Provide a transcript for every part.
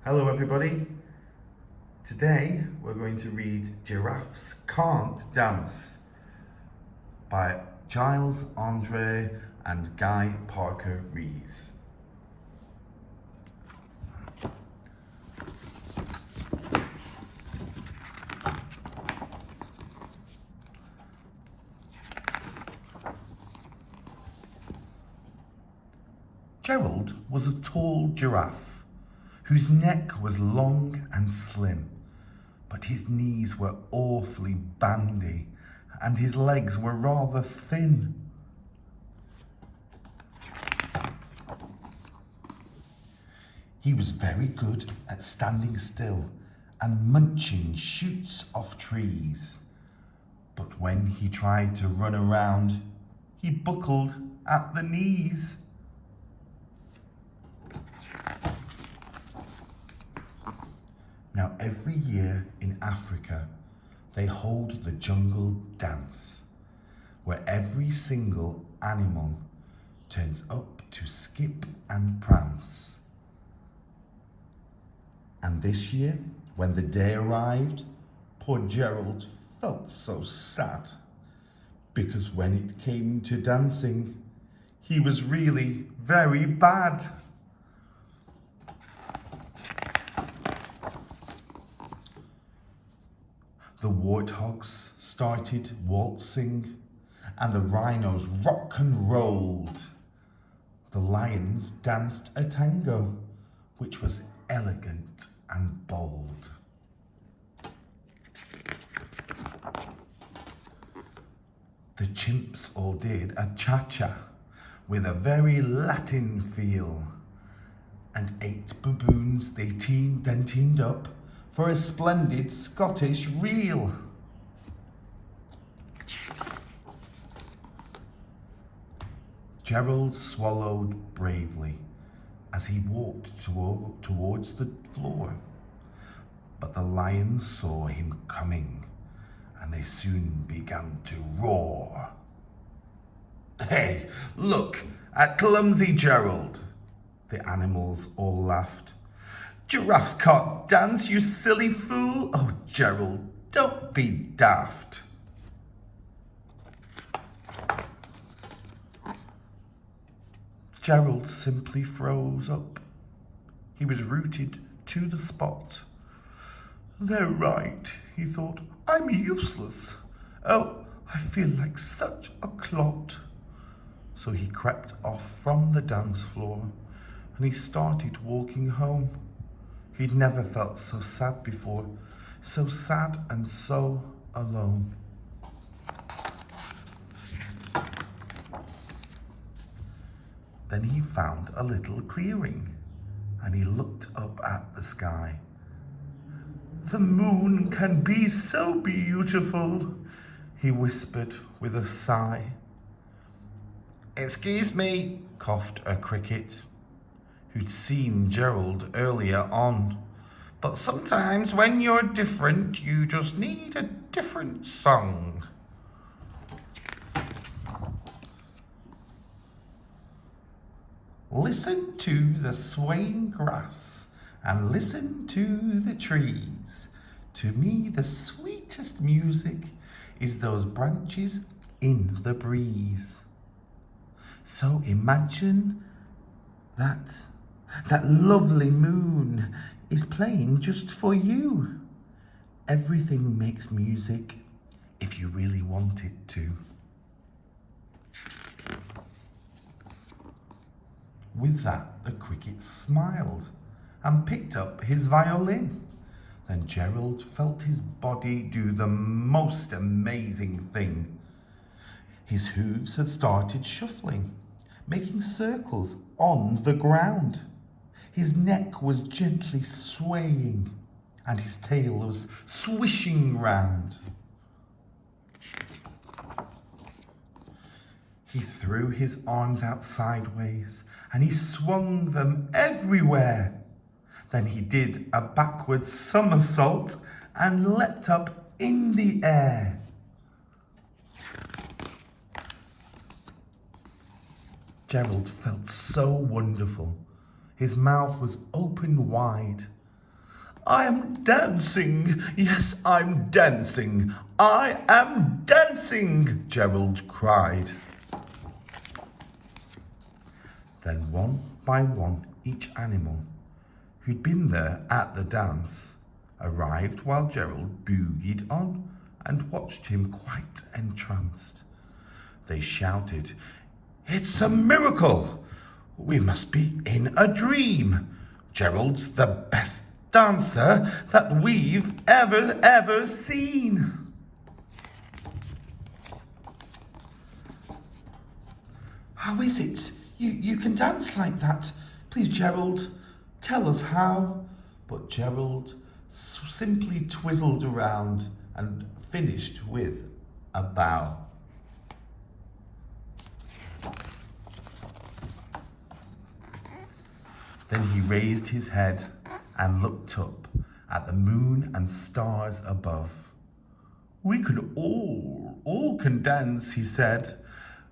Hello everybody. Today we're going to read Giraffes Can't Dance by Giles, Andreae and Guy Parker-Rees. Gerald was a tall giraffe whose neck was long and slim, but his knees were awfully bandy and his legs were rather thin. He was very good at standing still and munching shoots off trees, but when he tried to run around, he buckled at the knees. Now, every year in Africa, they hold the jungle dance, where every single animal turns up to skip and prance. And this year, when the day arrived, poor Gerald felt so sad, because when it came to dancing, he was really very bad. The warthogs started waltzing and the rhinos rock and rolled. The lions danced a tango, which was elegant and bold. The chimps all did a cha-cha with a very Latin feel, and 8 baboons they teamed up for a splendid Scottish reel. Gerald swallowed bravely as he walked towards the floor, but the lions saw him coming and they soon began to roar. "Hey, look at clumsy Gerald!" The animals all laughed. "Giraffes can't dance, you silly fool! Oh, Gerald, don't be daft!" Gerald simply froze up. He was rooted to the spot. "They're right," he thought. "I'm useless. Oh, I feel like such a clot." So he crept off from the dance floor and he started walking home. He'd never felt so sad before, so sad and so alone. Then he found a little clearing and he looked up at the sky. "The moon can be so beautiful," he whispered with a sigh. "Excuse me," coughed a cricket, who'd seen Gerald earlier on, "but sometimes when you're different, you just need a different song." Listen to the swaying grass and listen to the trees. To me, the sweetest music is those branches in the breeze. So imagine that lovely moon is playing just for you. Everything makes music if you really want it to. With that, the cricket smiled and picked up his violin. Then Gerald felt his body do the most amazing thing. His hooves had started shuffling, making circles on the ground. His neck was gently swaying and his tail was swishing round. He threw his arms out sideways and he swung them everywhere. Then he did a backward somersault and leapt up in the air. Gerald felt so wonderful. His mouth was open wide I am dancing. Yes, I'm dancing. I am dancing, Gerald cried. Then one by one, each animal who'd been there at the dance arrived while Gerald boogied on and watched him quite entranced. They shouted, "It's a miracle! We must be in a dream. Gerald's the best dancer that we've ever seen." "How is it you can dance like that? Please, Gerald, tell us how." But Gerald simply twizzled around and finished with a bow. Then he raised his head and looked up at the moon and stars above. "We can all can dance," he said,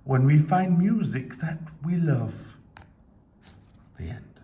"when we find music that we love." The end.